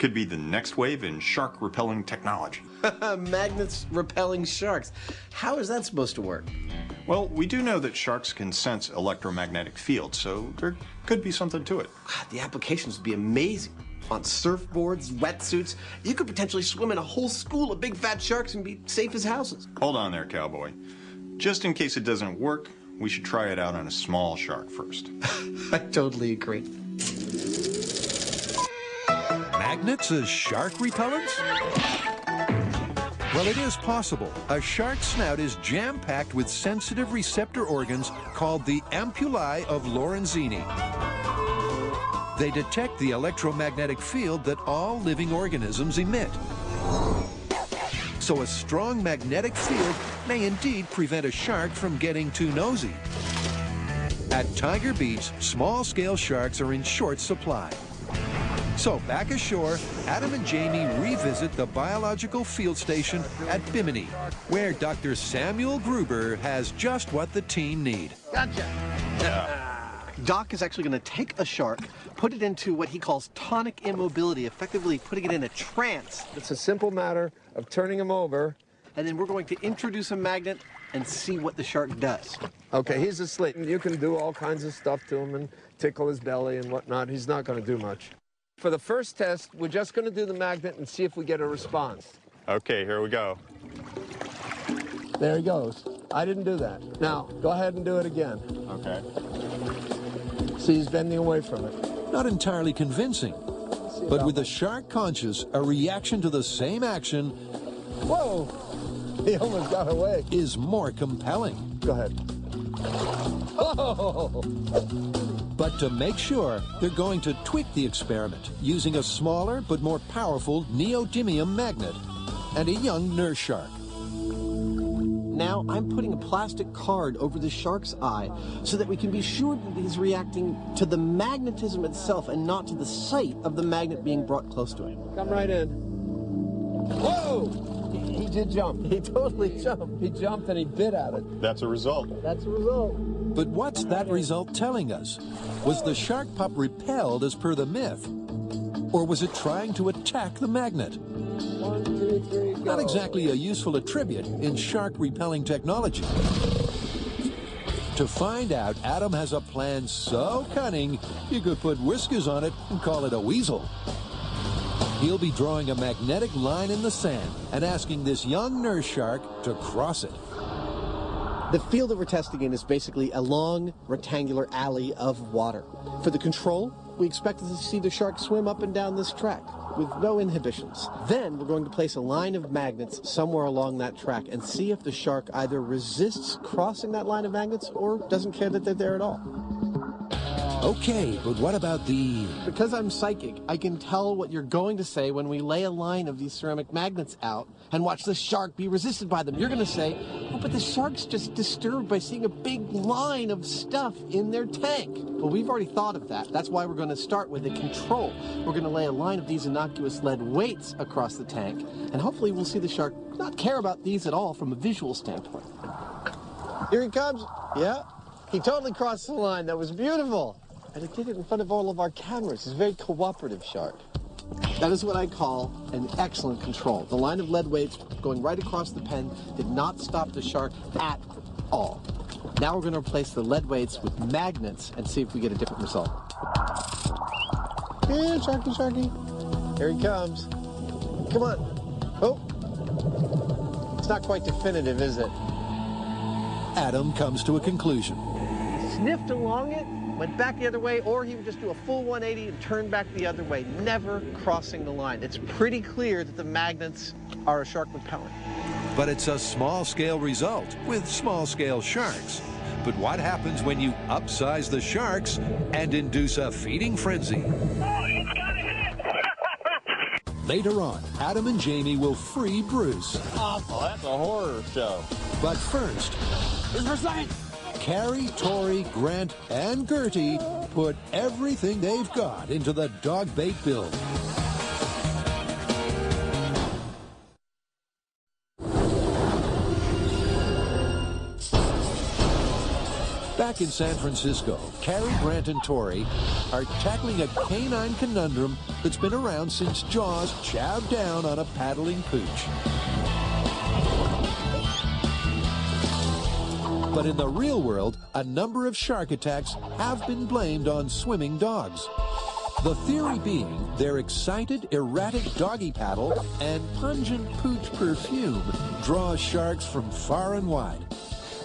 Could be the next wave in shark repelling technology. Magnets repelling sharks. How is that supposed to work? Well, we do know that sharks can sense electromagnetic fields, so there could be something to it. The applications would be amazing. On surfboards, wetsuits, you could potentially swim in a whole school of big fat sharks and be safe as houses. Hold on there, cowboy. Just in case it doesn't work, we should try it out on a small shark first. I totally agree. Magnets as shark repellents? Well, it is possible. A shark's snout is jam-packed with sensitive receptor organs called the ampullae of Lorenzini. They detect the electromagnetic field that all living organisms emit. So a strong magnetic field may indeed prevent a shark from getting too nosy. At Tiger Beach, small-scale sharks are in short supply. So back ashore, Adam and Jamie revisit the biological field station at Bimini, where Dr. Samuel Gruber has just what the team need. Gotcha. Doc is actually going to take a shark, put it into what he calls tonic immobility, effectively putting it in a trance. It's a simple matter of turning him over. And then we're going to introduce a magnet and see what the shark does. Okay, he's asleep. You can do all kinds of stuff to him and tickle his belly and whatnot. He's not going to do much. For the first test, we're just going to do the magnet and see if we get a response. Okay, here we go. There he goes. I didn't do that. Now, go ahead and do it again. Okay. See, he's bending away from it. Not entirely convincing, but with the shark conscious, a reaction to the same action Whoa! He almost got away. is more compelling. Go ahead. Oh! But to make sure, they're going to tweak the experiment using a smaller but more powerful neodymium magnet and a young nurse shark. Now I'm putting a plastic card over the shark's eye so that we can be sure that he's reacting to the magnetism itself and not to the sight of the magnet being brought close to him. Come right in. Whoa! He did jump. He totally jumped. He jumped and he bit at it. That's a result. That's the result. But what's that result telling us? Was the shark pup repelled as per the myth? Or was it trying to attack the magnet? 1, 2, 3, go. Not exactly a useful attribute in shark repelling technology. To find out, Adam has a plan so cunning, you could put whiskers on it and call it a weasel. He'll be drawing a magnetic line in the sand and asking this young nurse shark to cross it. The field that we're testing in is basically a long rectangular alley of water. For the control, we expected to see the shark swim up and down this track with no inhibitions. Then we're going to place a line of magnets somewhere along that track and see if the shark either resists crossing that line of magnets or doesn't care that they're there at all. Okay, but what about the... Because I'm psychic, I can tell what you're going to say when we lay a line of these ceramic magnets out and watch the shark be resisted by them. You're going to say, oh, but the shark's just disturbed by seeing a big line of stuff in their tank. Well, we've already thought of that. That's why we're going to start with a control. We're going to lay a line of these innocuous lead weights across the tank, and hopefully we'll see the shark not care about these at all from a visual standpoint. Here he comes. Yeah, he totally crossed the line. That was beautiful. And he did it in front of all of our cameras. He's a very cooperative shark. That is what I call an excellent control. The line of lead weights going right across the pen did not stop the shark at all. Now we're going to replace the lead weights with magnets and see if we get a different result. Here, Sharky, Sharky. Here he comes. Come on. Oh. It's not quite definitive, is it? Adam comes to a conclusion. Sniffed along it, went back the other way, or he would just do a full 180 and turn back the other way, never crossing the line. It's pretty clear that the magnets are a shark repellent. But it's a small-scale result with small-scale sharks. But what happens when you upsize the sharks and induce a feeding frenzy? Oh, it's got a hit! Later on, Adam and Jamie will free Bruce. Awful, that's a horror show. But first, This for science! Carrie, Tori, Grant, and Gertie put everything they've got into the dog bait build. Back in San Francisco, Cary Grant and Tori are tackling a canine conundrum that's been around since Jaws chowed down on a paddling pooch. But in the real world, a number of shark attacks have been blamed on swimming dogs. The theory being their excited, erratic doggy paddle and pungent pooch perfume draws sharks from far and wide.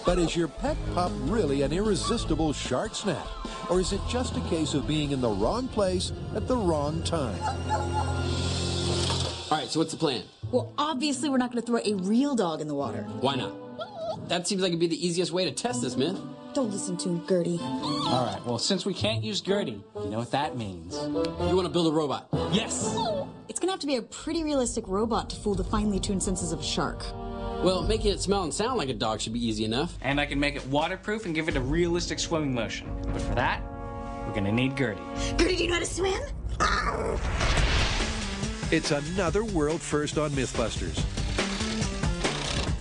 But is your pet pup really an irresistible shark snack? Or is it just a case of being in the wrong place at the wrong time? All right, so what's the plan? Well, obviously we're not going to throw a real dog in the water. Why not? That seems like it'd be the easiest way to test this myth. Don't listen to him, Gertie. All right, well, since we can't use Gertie, you know what that means. You want to build a robot? Yes! It's going to have to be a pretty realistic robot to fool the finely tuned senses of a shark. Well, making it smell and sound like a dog should be easy enough. And I can make it waterproof and give it a realistic swimming motion. But for that, we're going to need Gertie. Gertie, do you know how to swim? It's another world first on Mythbusters.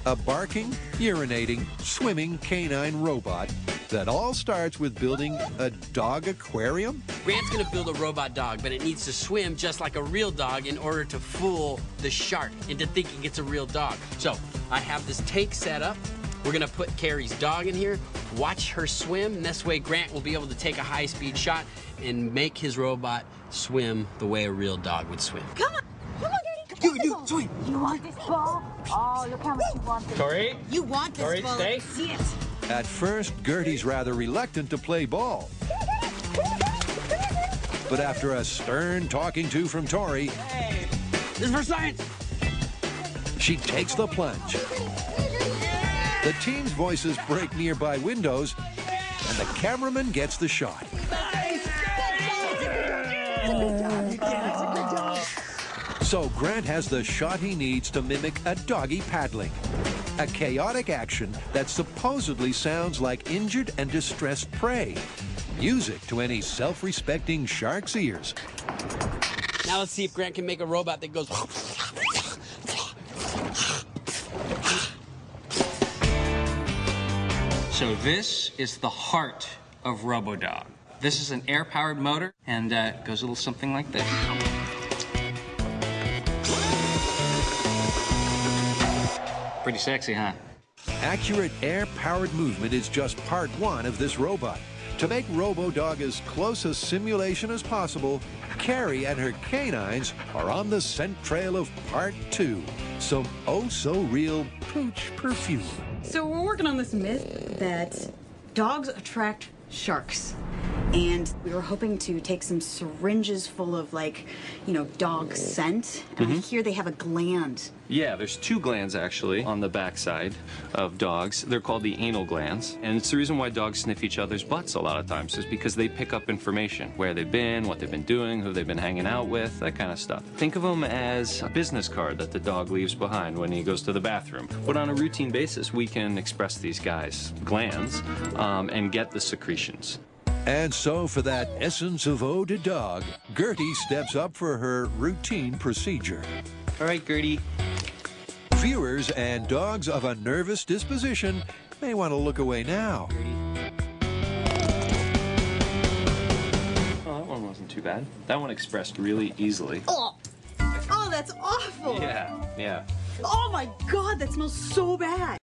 A barking, urinating, swimming canine robot that all starts with building a dog aquarium? Grant's gonna build a robot dog, but it needs to swim just like a real dog in order to fool the shark into thinking it's a real dog. So, I have this tank set up. We're gonna put Cary's dog in here, watch her swim, and this way Grant will be able to take a high-speed shot and make his robot swim the way a real dog would swim. Come on! Come on, Gertie! You swim! You want this ball? Oh, look how much you want this. Tori? You want this Tori, ball. stay. See it. At first, Gertie's rather reluctant to play ball. But after a stern talking to from Tori, Hey, this is for science! she takes the plunge. The team's voices break nearby windows, and the cameraman gets the shot. So Grant has the shot he needs to mimic a doggy paddling. A chaotic action that supposedly sounds like injured and distressed prey. Music to any self-respecting shark's ears. Now let's see if Grant can make a robot that goes... So this is the heart of RoboDog. This is an air-powered motor, and goes a little something like this. Pretty sexy, huh? Accurate air-powered movement is just part one of this robot. To make RoboDog as close a simulation as possible, Cary and her canines are on the scent trail of part two. Some oh-so-real pooch perfume. So we're working on this myth that dogs attract sharks. And we were hoping to take some syringes full of, like, you know, dog scent. And I hear they have a gland. Yeah, there's two glands actually on the backside of dogs. They're called the anal glands. And it's the reason why dogs sniff each other's butts a lot of times is because they pick up information. Where they've been, what they've been doing, who they've been hanging out with, that kind of stuff. Think of them as a business card that the dog leaves behind when he goes to the bathroom. But on a routine basis, we can express these guys' glands and get the secretions. And so for that essence of ode to dog, Gertie steps up for her routine procedure. All right, Gertie. Viewers and dogs of a nervous disposition may want to look away now. Oh, that one wasn't too bad. That one expressed really easily. Oh, that's awful. Yeah. Oh my God, that smells so bad.